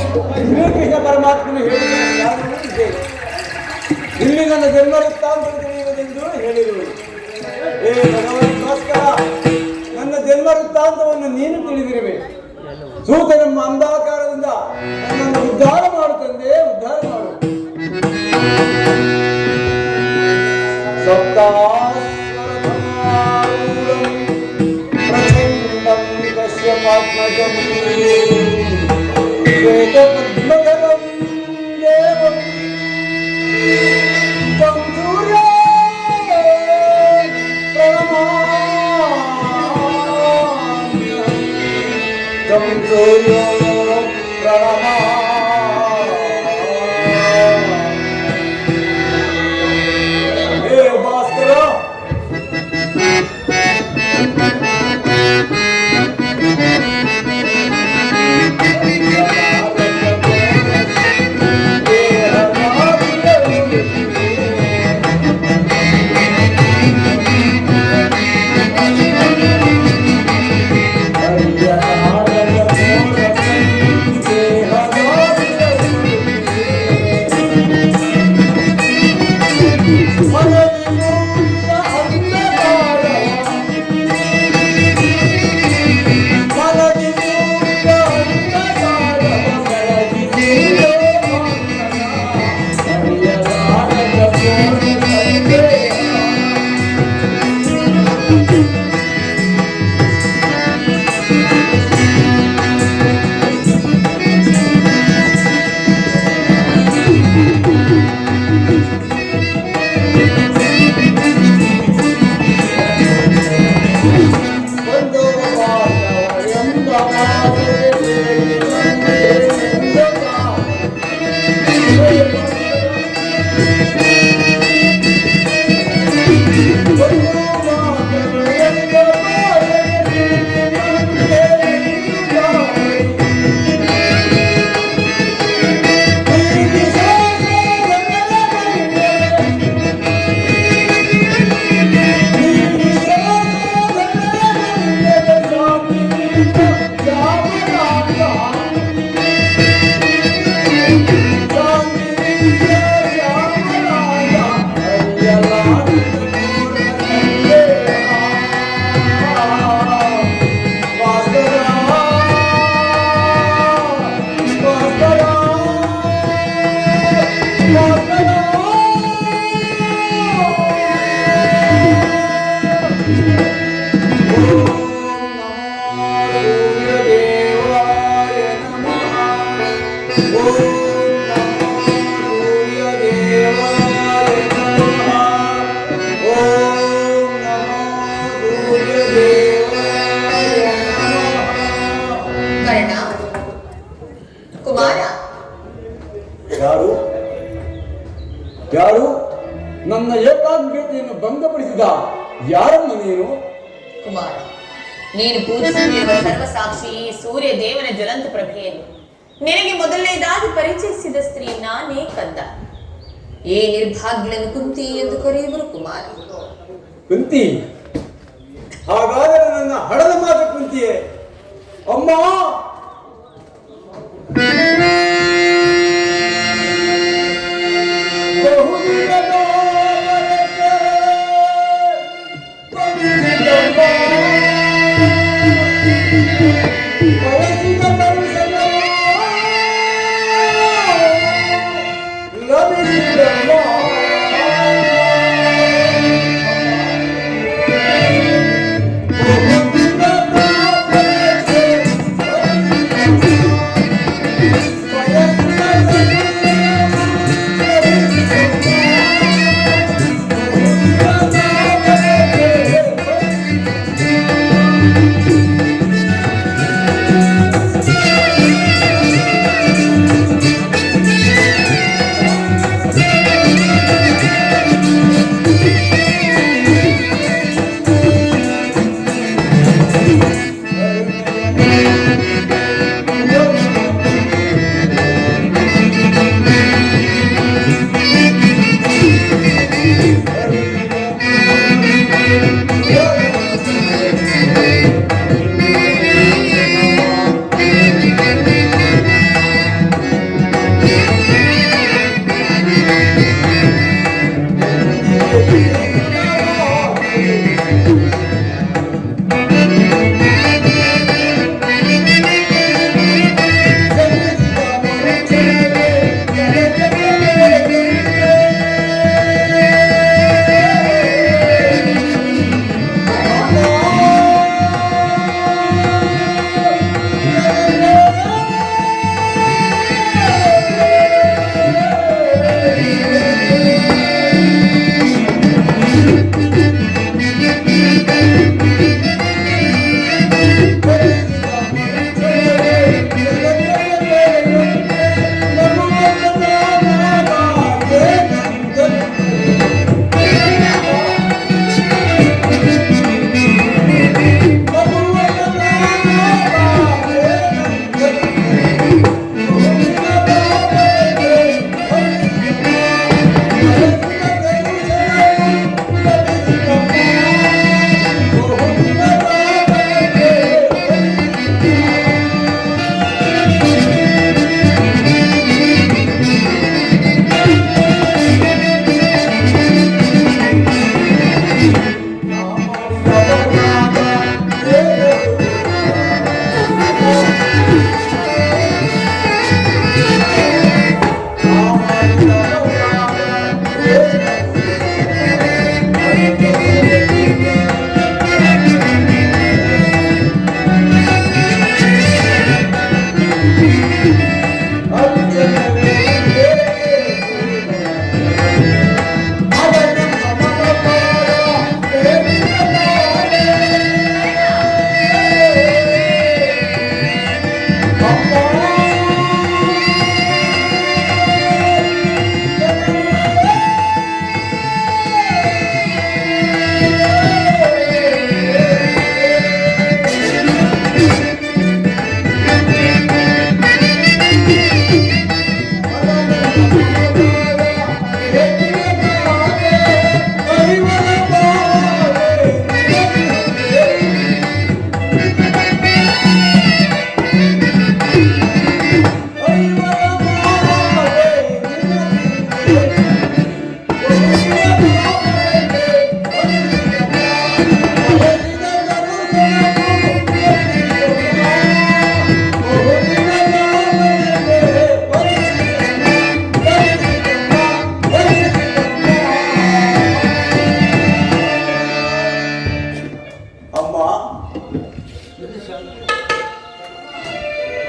ಶ್ರೀಕೃಷ್ಣ ಪರಮಾತ್ಮನು ಹೇಳಿದ ಇಲ್ಲಿ ನನ್ನ ಜನ್ಮ ವೃತ್ತಾಂತ ತಿಳಿಯುವುದೆಂದು ಹೇಳಿರುವುದು. ಏ ಭಗವಂತೋಸ್ಕರ ನನ್ನ ಜನ್ಮ ವೃತ್ತಾಂತವನ್ನು ನೀನು ತಿಳಿದಿರುವೆ. ಸೂತ ನಮ್ಮ ಅಂಧಾಕಾರದಿಂದ ನನ್ನನ್ನು ಉದ್ಧಾರ ಮಾಡು ತಂದೆ, ಉದ್ಧಾರ ಮಾಡು. ಪ್ರಚಂಡಂ ಕಶ್ಯಪಾತ್ಮಜಂ ಶ್ವೇತಪದ್ಮಧರಂ ದೇವಂ ತ್ವಂ ಸೂರ್ಯೋ ಪ್ರಣಮಾಮ್ಯಹಂ ತ್ವಂ ಸೂರ್ಯೋ ಪ್ರಣಮಾಮ್ಯಹಂ. ಹೇ ಭಾಸ್ಕರ, ಯಾರು ನನ್ನ ಏಕಾಗ್ರತೆಯನ್ನು ಭಂಗಪಡಿಸಿದ? ಯಾರಮ್ಮ ನೀನು? ಕುಮಾರ, ನೀನು ಪೂಜಿಸುತ್ತಿರುವ ಸರ್ವಸಾಕ್ಷಿ ಸೂರ್ಯ ದೇವನ ಜ್ವಲಂತ ಪ್ರಭೆಯನ್ನು ನಿನಗೆ ಮೊದಲನೇದಾಗಿ ಪರಿಚಯಿಸಿದ ಸ್ತ್ರೀ ನಾನೇ ಕಂದ. ಈ ನಿರ್ಭಾಗ್ಯಗಳನ್ನು ಕುಂತಿ ಎಂದು ಕರೆಯುವರು ಕುಮಾರ. ಕುಂತಿ? ಹಾಗಾದರೆ ನನ್ನ ಹಡದ ಮಾತು ಕುಂತಿಯೇ? ಅಮ್ಮ,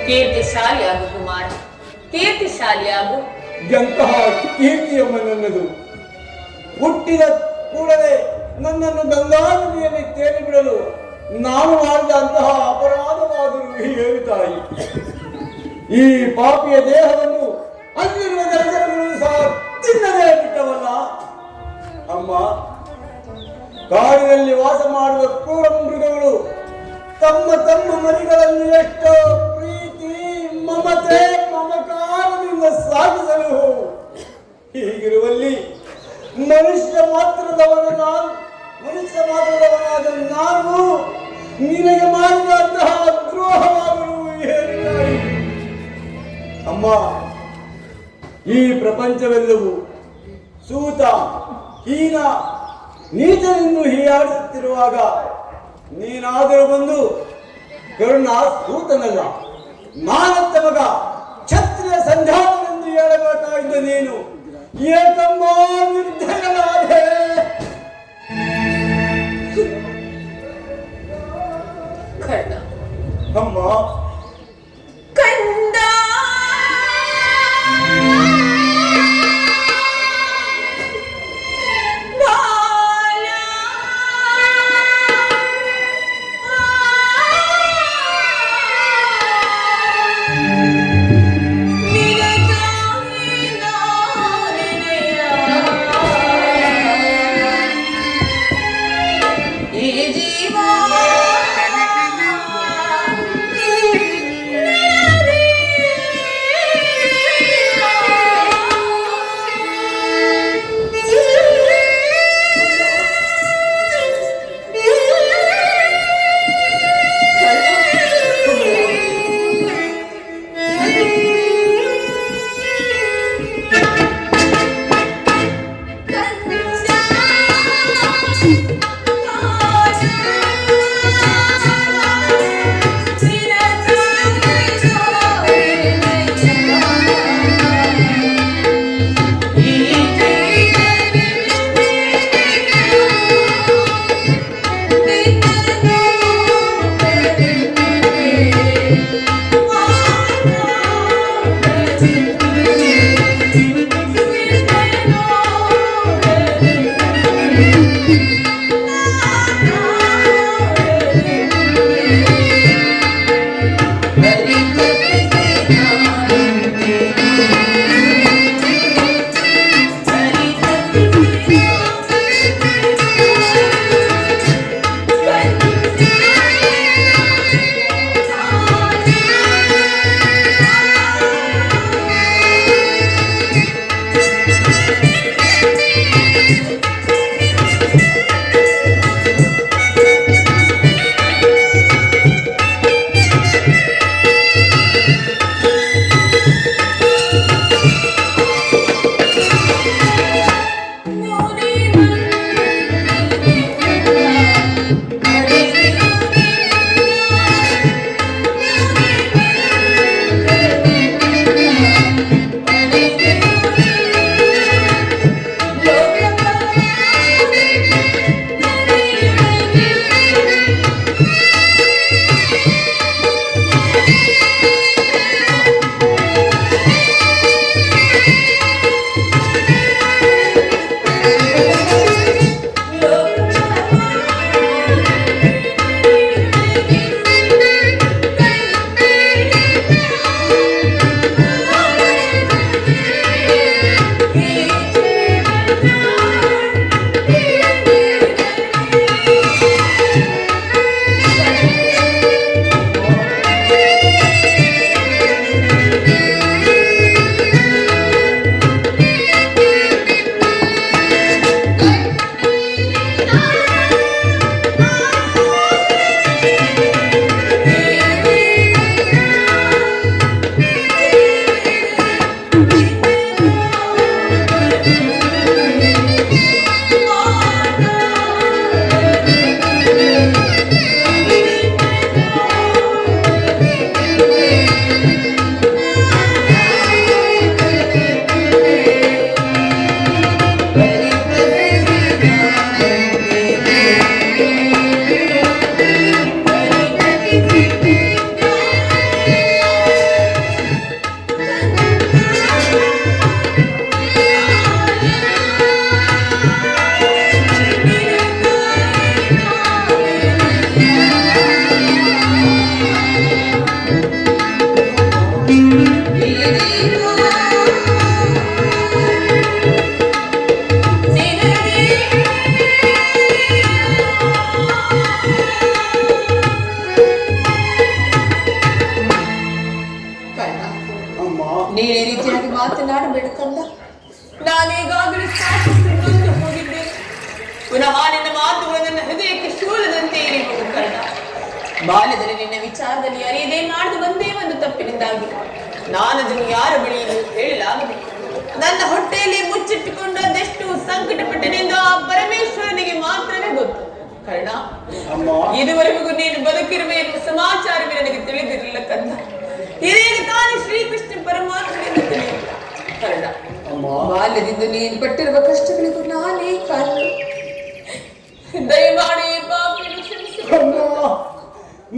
ಕೀರ್ತಿಶಾಲಿಯಾಗು ಕುಮಾರ, ಕೀರ್ತಿಶಾಲಿಯಾಗು. ಎಂತಹ ಕೀರ್ತಿಯಮ್ಮ ನನ್ನದು. ಹುಟ್ಟಿದ ಕೂಡಲೇ ನನ್ನನ್ನು ಗಂಗಾ ನದಿಯಲ್ಲಿ ತೇಲಿ ಬಿಡಲು ನಾನು ಮಾಡಿದ ಅಂತಹ ಅಪರಾಧವಾದರೂ ಹೇಳು ತಾಯಿ. ಈ ಪಾಪಿಯ ದೇಹವನ್ನು ಅಲ್ಲಿರುವ ಜನಗಳು ಸಹ ತಿನ್ನದೇ ಬಿಟ್ಟವಲ್ಲ ಅಮ್ಮ. ಕಾಡಿನಲ್ಲಿ ವಾಸ ಮಾಡುವ ಕ್ರೂರ ಮೃಗಗಳು ತಮ್ಮ ತಮ್ಮ ಮರಿಗಳನ್ನು ಎಷ್ಟೋ ಪ್ರೀತಿ ಮಮತೆ ಮಮಕಾರದಿಂದ ಸಾಗಿಸಲು, ಹೀಗಿರುವಲ್ಲಿ ಮನುಷ್ಯ ಮಾತ್ರದವನಾದ ನಾನು ನಿನಗೆ ಮಾಡಿದಂತಹ ದ್ರೋಹವಾದರೂ ಹೇಳಿದ್ದಾರೆ ಅಮ್ಮ. ಈ ಪ್ರಪಂಚವೆಲ್ಲವೂ ಸೂತ ಹೀನ ನೀಚನೆಂದು ಹೀಯಾಡುತ್ತಿರುವಾಗ ನೀನಾದರೂ ಬಂದು ಕರುಣ ಸೂತನಲ್ಲ, ನಾನತ್ತ ಮಗ ಕ್ಷತ್ರಿಯ ಸಂಧಾನವೆಂದು ಹೇಳಬೇಕಾಗಿದ್ದ ನೀನು ಏಕಮ್ಮ ನಿರ್ಧಯನಾದೆ. ಅಮ್ಮ ಕಂದ ನೀನು ಈ ರೀತಿಯಾಗಿ ಮಾತನಾಡಬೇಡ ಕಂದ. ನಾನೀಗಾಗಲೇ ಸಾಕಷ್ಟು ನೊಂದು ಹೋಗಿದ್ದೇನೆ. ಪುನಃ ನಿನ್ನ ಮಾತುಗಳು ನನ್ನ ಹೃದಯಕ್ಕೆ ಶೂಲದಂತೆ ಏರಿ ಹೋಗುತ್ತಲ್ಲ. ಬಾಲ್ಯದಲ್ಲಿ ನಿನ್ನ ವಿಚಾರದಲ್ಲಿ ಅರಿಯದೇ ಮಾಡಿದ ಒಂದೇ ಒಂದು ತಪ್ಪಿನಿಂದಾಗಿ ನಾನದನ್ನು ಯಾರ ಬಳಿಯೂ ಹೇಳಲಾಗದೆ ನನ್ನ ಹೊಟ್ಟೆಯಲ್ಲಿ ಮುಚ್ಚಿಟ್ಟುಕೊಂಡು ಅದೆಷ್ಟು ಸಂಕಟಪಟ್ಟನೆಂದು ಆ ಪರಮೇಶ್ವರನಿಗೆ ಮಾತ್ರವೇ ಗೊತ್ತು. ಕರ್ಣ, ಇದುವರೆಗೂ ನೀನು ಬದುಕಿರುವೆ ಎನ್ನುವ ಸಮಾಚಾರವೇ ನನಗೆ ತಿಳಿದಿರಲಿಲ್ಲ ಕಂದ. ಹಿರಿಯಗೆ ತಾನೇ ಶ್ರೀಕೃಷ್ಣ ಪರಮಾತ್ಮನಿಂದ ತಿಳಿಯಿಲ್ಲ. ಕರ್ಣ, ಬಾಲ್ಯದಿಂದ ನೀನು ಪಟ್ಟಿರುವ ಕಷ್ಟಗಳಿಗೂ ನಾನೇ ಕಾರಣ. ದಯಮಾಡಿ ಪಾಪಿಯನ್ನು ಕ್ಷಮಿಸಿಕೊಂಡು.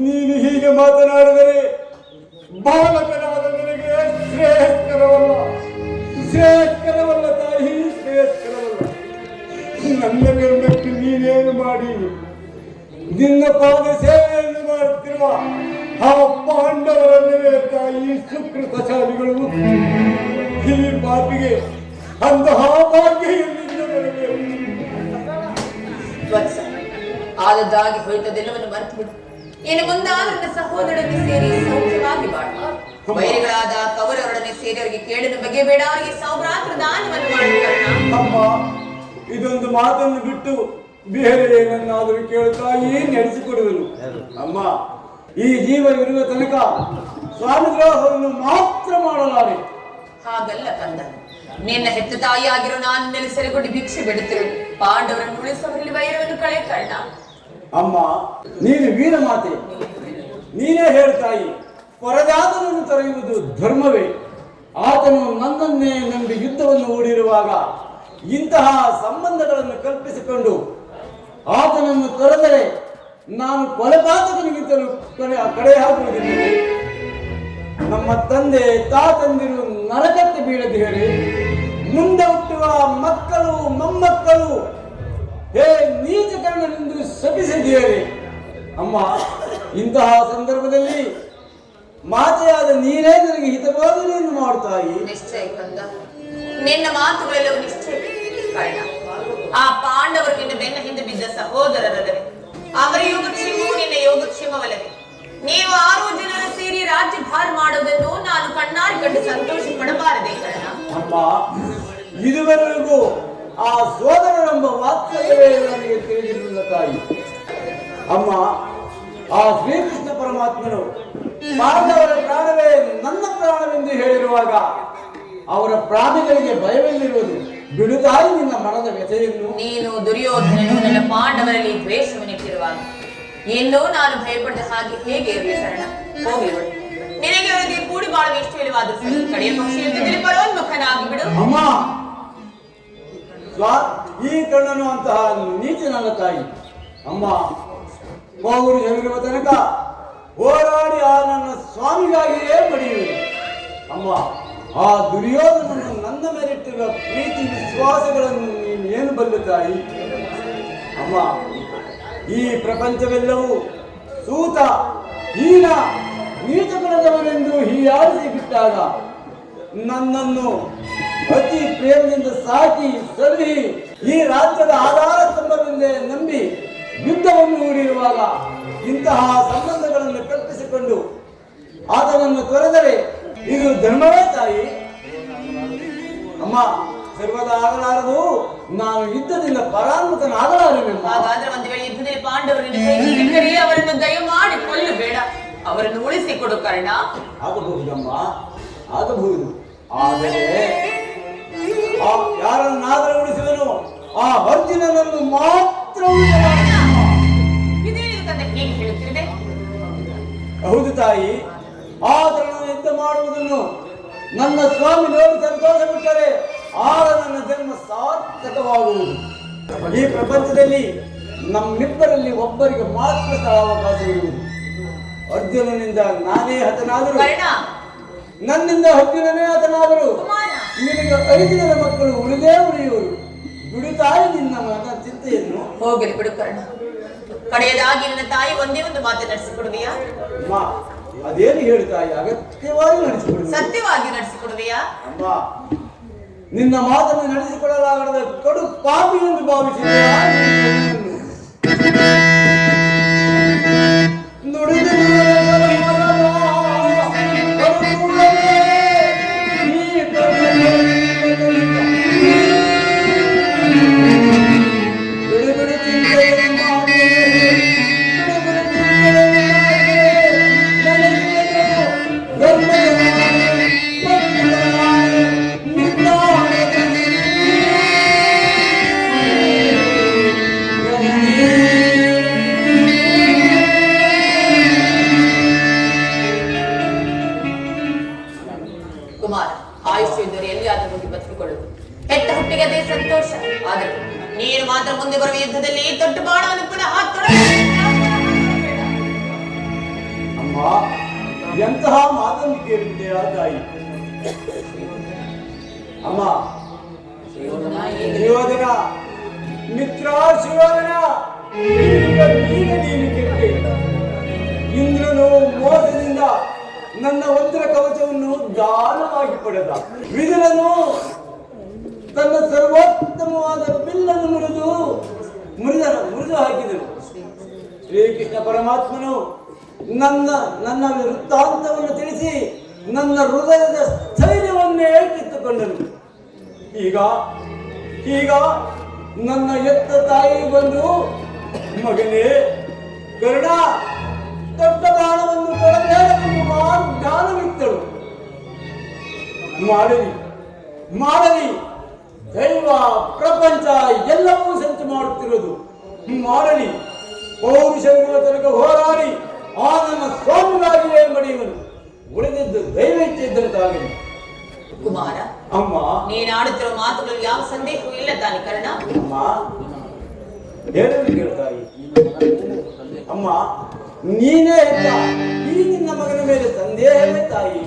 ನೀನು ಹೀಗೆ ಮಾತನಾಡಿದರೆ ಬಾಲಕನಾದ ನನಗೆ ಶ್ರೇಯಸ್ಕರವಲ್ಲ, ಶ್ರೇಯಸ್ಕರವಲ್ಲ ತಾಯಿ, ಶ್ರೇಯಸ್ಕರವಲ್ಲ. ನನ್ನ ಗರ್ಭಕ್ಕೆ ನೀನೇನು ಮಾಡಿ ನಿನ್ನ ಪಾದ ಸೇವೆಯನ್ನು ಮಾಡುತ್ತಿರುವ ಆ ಪಾಂಡವರಲ್ಲವೇ ತಾಯಿ ಸುಕೃತಶಾಲಿಗಳು. ಈ ಪಾಪಿಗೆ ಅಂತಹ ಭಾಗ್ಯ ಎಲ್ಲಿಂದ ಬರಬೇಕು? ವತ್ಸ, ಆದದ್ದಾಗಿ ಹೋಯ್ತದೆಲ್ಲವನ್ನು ಮರೆತು ಬಿಡು. ಇನ್ನು ಮುಂದಾದ ನನ್ನ ಸಹೋದರರನ್ನು ಸೇರಿ ಸೌಖ್ಯವಾಗಿ ಬಾಳು. ವೈರಿಗಳಾದ ಕೌರವರೊಡನೆ ಸೇರಿ ಅವರಿಗೆ ಕೇಡನ್ನು ಬಗೆಬೇಡ, ಅವರಿಗೆ ಸೌಭ್ರಾತೃ ದಾನವನ್ನು ಮಾಡುತ್ತಾರೆ. ಅಮ್ಮ, ಇದೊಂದು ಮಾತನ್ನು ಬಿಟ್ಟು ಬೇರೆ ಏನನ್ನಾದರೂ ಕೇಳುತ್ತಾಯಿ ನಡೆಸಿಕೊಡುವನು. ಅಮ್ಮ, ಈ ಜೀವ ಇರುವ ತನಕ ಸ್ವಾಮಿದ್ರೋಹವನ್ನು ಮಾತ್ರ ಮಾಡಲಾರೆ. ಹಾಗಲ್ಲ ಕಂದ, ನಿನ್ನ ಹೆತ್ತ ತಾಯಿಯಾಗಿರೋ ನಾನು ನೆಲೆಸೆರೆಗೊಂಡು ಭಿಕ್ಷೆ ಬಿಡುತ್ತಿರುವೆ. ಪಾಂಡವರನ್ನು ಉಳಿಸುವವರಲ್ಲಿ ವೈರವನ್ನು ಕಳೆ ಕರ್ಣ. ಅಮ್ಮ, ನೀನು ವೀರ ಮಾತೆ, ನೀನೇ ಹೇಳ್ತಾಯಿ. ಪರಜಾತನನ್ನು ತೊರೆಯುವುದು ಧರ್ಮವೇ? ಆತನು ನನ್ನನ್ನೇ ನಂಬಿ ಯುದ್ಧವನ್ನು ಹೂಡಿರುವಾಗ ಇಂತಹ ಸಂಬಂಧಗಳನ್ನು ಕಲ್ಪಿಸಿಕೊಂಡು ಆತನನ್ನು ತೊರೆದರೆ ನಾನು ಕೊಲೆಪಾತಕನಿಗಿಂತಲೂ ಕಡೆ ಹಾಕುವುದಿಲ್ಲ. ನಮ್ಮ ತಂದೆ ತಾತಂದಿರು ನರಕಕ್ಕೆ ಬೀಳದಿರಲಿ, ಮುಂದೆ ಹುಟ್ಟುವ ಮಕ್ಕಳು ಮೊಮ್ಮಕ್ಕಳು ಹೇ ನೀಚಕರಣನೆಂದು ಶಪಿಸಿದ್ದೀರಿ. ಅಮ್ಮ, ಇಂತಹ ಸಂದರ್ಭದಲ್ಲಿ ಮಾತೆಯಾದ ನೀನೇ ನನಗೆ ಹಿತಬೋಧನೆಯನ್ನು ಮಾಡುತ್ತಾಯಿ. ನಿಶ್ಚಯ ಕಂದ, ನಿನ್ನ ಮಾತುಗಳೆಲ್ಲವೂ ನಿಶ್ಚಯ. ಕಾರಣ ಆ ಪಾಂಡವರು ನಿನ್ನ ಬೆನ್ನ ಹಿಂದೆ ಬಿದ್ದ ಸಹೋದರರಲ್ಲವೇ? ಅವರ ಯೋಗಕ್ಷೇಮವು ನಿನ್ನ ಯೋಗಕ್ಷೇಮವಲ್ಲವೇ? ನೀವು 6 ಜನರು ಸೇರಿ ರಾಜ್ಯಭಾರ ಮಾಡೋದನ್ನು ನಾನು ಕಣ್ಣಾರಿ ಕಂಡು ಸಂತೋಷ ಪಡಬಾರದೆ ಕಾರಣ? ಅಮ್ಮ, ಇದುವರೆಗೂ ಆ ಸೋದರರೆಂಬ ವಾತ್ಸಲ್ಯವೇ ನನಗೆ ತಿಳಿದಿರಲಿಲ್ಲ ತಾಯಿ. ಅಮ್ಮ, ಆ ಶ್ರೀಕೃಷ್ಣ ಪರಮಾತ್ಮನು ಪಾಂಡವರ ಪ್ರಾಣವೇ ನನ್ನ ಪ್ರಾಣವೆಂದು ಹೇಳಿರುವಾಗ ಅವರ ಪ್ರಾಣಿಗಳಿಗೆ ಭಯವೆಲ್ಲಿರುವುದು? ಬಿಡುತ್ತಾಯಿ ನಿನ್ನ ಮನದ ವ್ಯಥೆಯನ್ನು. ನೀನು ದುರ್ಯೋಧನನು ನನ್ನ ಪಾಂಡವರಲ್ಲಿ ದ್ವೇಷವನ್ನಿಟ್ಟಿರುವಾಗ ಇನ್ನೂ ನಾನು ಭಯಪಡದ ಹಾಗೆ ಹೇಗೆ ಇರಲಿ ಕಾರಣ? ಹೋಗಿರುವುದು ನಿನಗೆ ಅವರಿಗೆ ಕೂಡಿ ಬಾಳುವ ಇಷ್ಟು ಇಲ್ಲವಾದರೂ ಸರಿ, ಕಡೆಯ ಪಕ್ಷಿ ಯುದ್ಧದಲ್ಲಿ ಪರೋನ್ಮುಖನಾಗಿ ಬಿಡು. ಅಮ್ಮ, ಈ ಕಣ್ಣನು ಅಂತಹ ನೀಚನಲ್ಲ ತಾಯಿ. ಅಮ್ಮ, ಬಾಗುರು ಜಮಿರುವ ತನಕ ಹೋರಾಡಿ ಆ ನನ್ನ ಸ್ವಾಮಿಗಾಗಿಯೇ ಪಡೆಯುವುದು. ಅಮ್ಮ, ಆ ದುರ್ಯೋಧನನ್ನು ನನ್ನ ಮೇಲಿಟ್ಟಿರುವ ಪ್ರೀತಿ ವಿಶ್ವಾಸಗಳನ್ನು ನೀನು ಏನು ಬಲ್ಲು ತಾಯಿ? ಅಮ್ಮ, ಈ ಪ್ರಪಂಚವೆಲ್ಲವೂ ಸೂತ ಹೀನ ನೀಚಗುಣದವನೆಂದು ಹೀಯಾಳಿಸಿ ಬಿಟ್ಟಾಗ ನನ್ನನ್ನು ಅತಿ ಪ್ರೇಮದಿಂದ ಸಾಕಿ ಸಲಹಿ ಈ ರಾಜ್ಯದ ಆಧಾರ ಸ್ತಂಭವೆಂದೇ ನಂಬಿ ಯುದ್ಧವನ್ನು ಹೂಡಿರುವಾಗ ಇಂತಹ ಸಂಬಂಧಗಳನ್ನು ಕಲ್ಪಿಸಿಕೊಂಡು ಆತನನ್ನು ತೊರೆದರೆ ಇದು ಧರ್ಮವೇ ತಾಯಿ? ಅಮ್ಮ, ಸರ್ವದಾ ಆಗಲಾರದು. ನಾನು ಯುದ್ಧದಿಂದ ಪರಾನ್ಮುಖನಾಗಲಾರೆನೆಂಬ. ಹಾಗಾದ್ರೆ ಒಂದು ವೇಳೆ ಯುದ್ಧದಲ್ಲಿ ಪಾಂಡವರನ್ನು ಕೈಗೆ ಸಿಕ್ಕರೆ ಅವರನ್ನು ದಯಮಾಡಿ ಕೊಲ್ಲಬೇಡ, ಅವರನ್ನು ಉಳಿಸಿಕೊಡು ಕಾರಣ. ಆಗಬಹುದಮ್ಮ, ಆಗಬಹುದು. ಆದರೆ ಯಾರನ್ನಾದರೂ ಉಳಿಸುವನು ಆ ಅರ್ಜುನನನ್ನು ಮಾತ್ರ. ಇದೇನು ತಂದೆ ಹೀಗೆ ಹೇಳುತ್ತಿದೆ? ಹೌದು ತಾಯಿ, ಆತನನ್ನು ಯುದ್ಧ ಮಾಡುವುದನ್ನು ನನ್ನ ಸ್ವಾಮಿ ನೋಡಿ ಸಂತೋಷ ಬಿಟ್ಟರೆ ಆಗ ನನ್ನ ಜನ್ಮ ಸಾರ್ಥಕವಾಗುವುದು. ಈ ಪ್ರಪಂಚದಲ್ಲಿ ನಮ್ಮಿಬ್ಬರಲ್ಲಿ ಒಬ್ಬರಿಗೆ ಮಾತ್ರ ಸ್ಥಳಾವಕಾಶವಿರುವುದು. ಅರ್ಜುನನಿಂದ ನಾನೇ ಹತನಾದರೂ, ನನ್ನಿಂದ ಅರ್ಜುನನೇ ಹತನಾದರೂ ನಿನಗೆ 5 ಜನ ಮಕ್ಕಳು ಉಳಿದೇ ಉಳಿಯುವರು. ಬಿಡುತ್ತಾಯಿ ನಿನ್ನ ಮನ ಚಿಂತೆಯನ್ನು. ಹೋಗಲಿ ಬಿಡು ಕರ್ಣ. ಕಡೆಯದಾಗಿ ನನ್ನ ತಾಯಿ ಒಂದೇ ಒಂದು ಮಾತು ನಡೆಸಿಕೊಡುವೆಯಾ? ಅದೇನು ಹೇಳ್ತಾಯಿ? ಅಗತ್ಯವಾಗಿ ನಡೆಸಿಕೊಡುವ. ಸತ್ಯವಾಗಿ ನಡೆಸಿಕೊಡುವೆಯಾ? ಅಮ್ಮ, ನಿನ್ನ ಮಾತನ್ನು ನಡೆಸಿಕೊಳ್ಳಲಾಗದ ಕಡು ಪಾಪಿ ಎಂದು ಭಾವಿಸಿದ ನುಡಿದ ಕುಮಾರ, ಆಯುಷ್ಯ ಇದ್ದರೆ ಎಲ್ಲಿಯಾದರೂ ಹೋಗಿ ಬದುಕಿಕೊಳ್ಳುವುದು. ಹೆತ್ತ ಹುಟ್ಟಿಗೆ ಅದೇ ಸಂತೋಷ. ಆದರೆ ನೀನು ಮಾತ್ರ ಮುಂದೆ ಬರುವ ಯುದ್ಧದಲ್ಲಿ ದೊಡ್ಡ ಬಾಣವನ್ನು ಪುನಃ ಅಮ್ಮ, ಎಂತಹ ಮಾತನ್ನು ಕೇಳಿದ್ದೆಯಾ ತಾಯಿ? ಅಮ್ಮ, ಶಿವೋಧನ ಮಿತ್ರ ಶಿವೋಧನ, ನೀನು ಕೆಟ್ಟೆ. ಇಂದ್ರನು ಮೋಸದಿಂದ ನನ್ನ ವಜ್ರ ಕವಚವನ್ನು ದಾನವಾಗಿ ಪಡೆದ. ವಿದುರನು ತನ್ನ ಸರ್ವೋತ್ತಮವಾದ ಬಿಲ್ಲನ್ನು ಮುರಿದು ಹಾಕಿದನು. ಶ್ರೀಕೃಷ್ಣ ಪರಮಾತ್ಮನು ನನ್ನ ವೃತ್ತಾಂತವನ್ನು ತಿಳಿಸಿ ನನ್ನ ಹೃದಯದ ಸ್ಥೈರ್ಯವನ್ನೇ ಕಿತ್ತುಕೊಂಡನು. ಈಗ ನನ್ನ ಎತ್ತ ತಾಯಿ ಬಂದು, ಮಗನೇ ಕರ್ಣ, ದೊಡ್ಡ ಬಾಣವನ್ನು ತೊಡಬೇಕೆಂದು ಜ್ಞಾನವಿತ್ತಳು. ಮಾಡಲಿ ದೈವ ಪ್ರಪಂಚ ಎಲ್ಲವೂ ಸಂಚು ಮಾಡುತ್ತಿರುವುದು. ಮಾಡಲಿ ಪೌರುಷವಿರುವ ತನಕ ಹೋರಾಡಿ ಆ ನನ್ನ ಸ್ವಾಮಿಗಾಗಿಯೇ ಮಡಿಯುವನು. ಉಳಿದಿದ್ದು ದೈವ ಇಚ್ಛೆ ಇದ್ದಂತಾಗಲಿ. ಕುಮಾರ, ಅಮ್ಮ, ನೀನಾಡುತ್ತಿರುವ ಮಾತುಗಳು ಯಾವ ಸಂದೇಹವೂ ಇಲ್ಲ ತಾನೆ ಕರ್ಣ? ಅಮ್ಮ, ಹೇಳಲು ಕೇಳ್ತಾಯಿ. ಅಮ್ಮ, ನೀನೇ ಇಲ್ಲ, ಈ ನಿನ್ನ ಮಗನ ಮೇಲೆ ಸಂದೇಹವೇ ತಾಯಿ.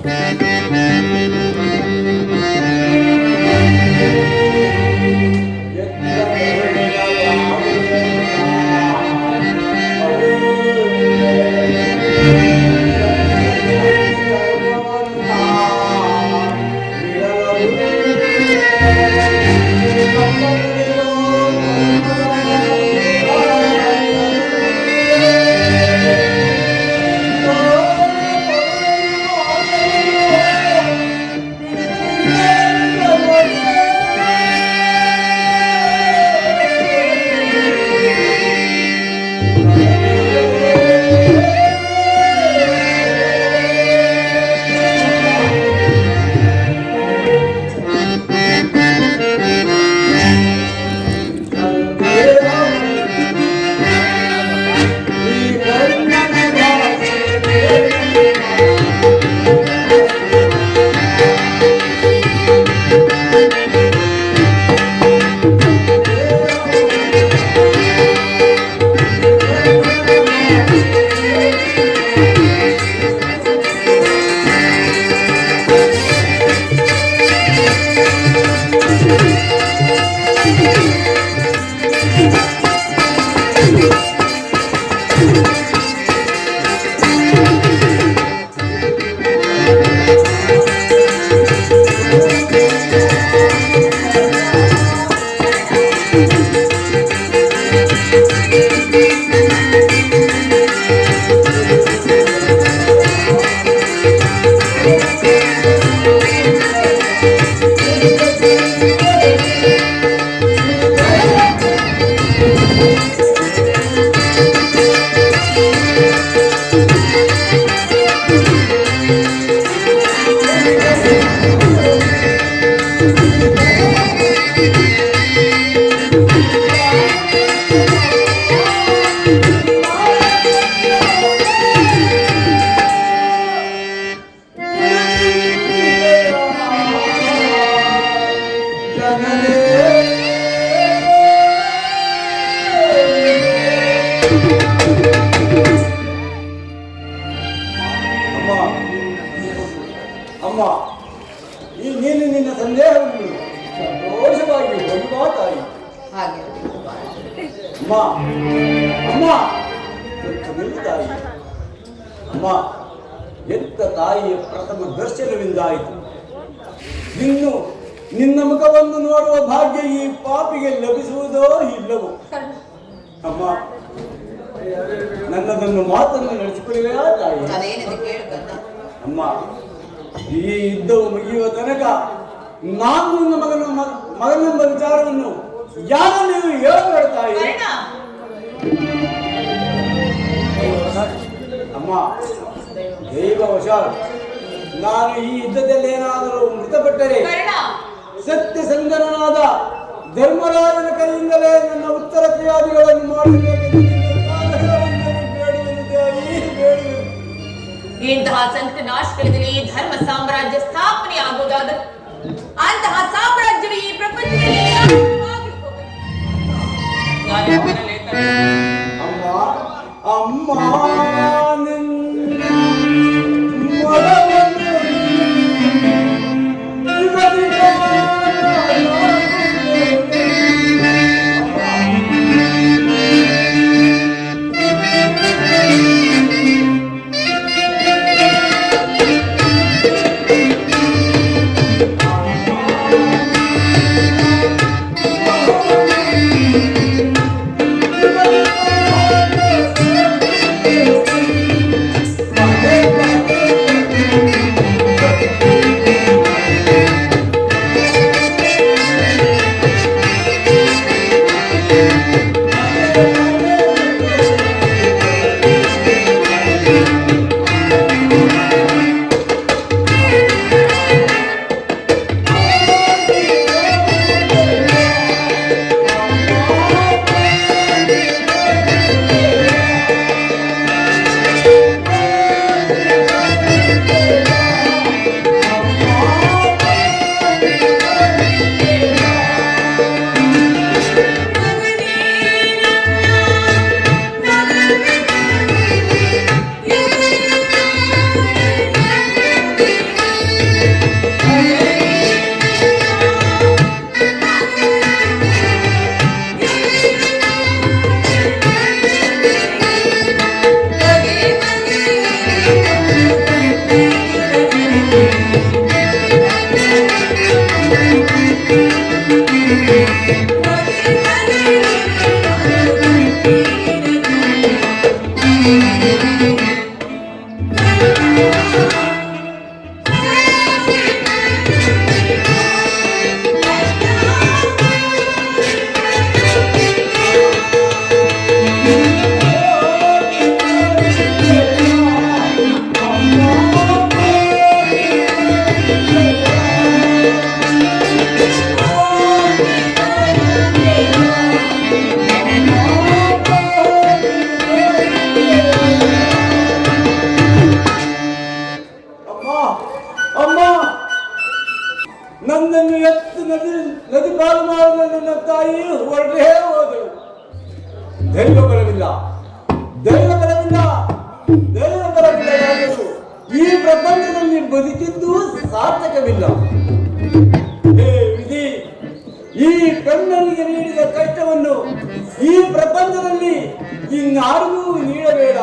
ಅಮ್ಮ, ನೀನು ನಿನ್ನ ಸಂದೇಹವನ್ನು ಸಂತೋಷವಾಗಿ ಹೋಗುವ ತಾಯಿ. ಹಾಗೆ ಅಮ್ಮ, ಅಮ್ಮ, ತಾಯಿ. ಅಮ್ಮ, ಎತ್ತ ತಾಯಿಯ ಪ್ರಥಮ ದರ್ಶನವಿಂದಾಯಿತು. ಇನ್ನು ನಿನ್ನ ಮುಖವನ್ನು ನೋಡುವ ಭಾಗ್ಯ ಈ ಪಾಪಿಗೆ ಲಭಿಸುವುದೋ ಇಲ್ಲವೋ? ಅಮ್ಮ, ನನ್ನದನ್ನು ಮಾತನ್ನು ನಡೆಸಿಕೊಳ್ಳುವೆಯಾ ತಾಯಿ? ಅಮ್ಮ, ಈ ಯುದ್ಧವು ಮುಗಿಯುವ ತನಕ ನಾನು ನಿನ್ನ ಮಗನೆಂಬ ವಿಚಾರವನ್ನು ಯಾರ ನೀವು ಹೇಳಬೇಡ ತಾಯಿ. ಅಮ್ಮ, ದೈವವಶಾತ್ ನಾನು ಈ ಯುದ್ಧದಲ್ಲಿ ಏನಾದರೂ ಮೃತಪಟ್ಟರೆ ಸತ್ಯಸಂಧನಾದ ಧರ್ಮರಾಜನ ಕೈಯಿಂದಲೇ ನನ್ನ ಉತ್ತರ ಕ್ರಿಯಾದಿಗಳನ್ನು ಮಾಡಬೇಕೆಂದು ಇಂತಹ ಸಂಕಟ ನಾಶಕದಲ್ಲಿ ಧರ್ಮ ಸಾಮ್ರಾಜ್ಯ ಸ್ಥಾಪನೆ ಆಗುವುದಾಗಿ ಅಮ್ಮ, ನನ್ನನ್ನು ಎತ್ತು ನದಿ ಪಾಲು ಮಾಡಲು ನನ್ನ ತಾಯಿ ಹೊರಟೇ ಹೋದಳು. ದೈವ ಬರವಿಲ್ಲ, ದೈವ ಬರವಿಲ್ಲ, ದೈವ ಬರವಿಲ್ಲ. ಯಾರು ಈ ಪ್ರಪಂಚದಲ್ಲಿ ಬದುಕಿದ್ದು ಸಾರ್ಥಕವಿಲ್ಲ. ಹೇ ವಿಧಿ, ಈ ಕಣ್ಣನಿಗೆ ನೀಡಿದ ಕಷ್ಟವನ್ನು ಈ ಪ್ರಪಂಚದಲ್ಲಿ ಇನ್ನಾರಿಗೂ ನೀಡಬೇಡ.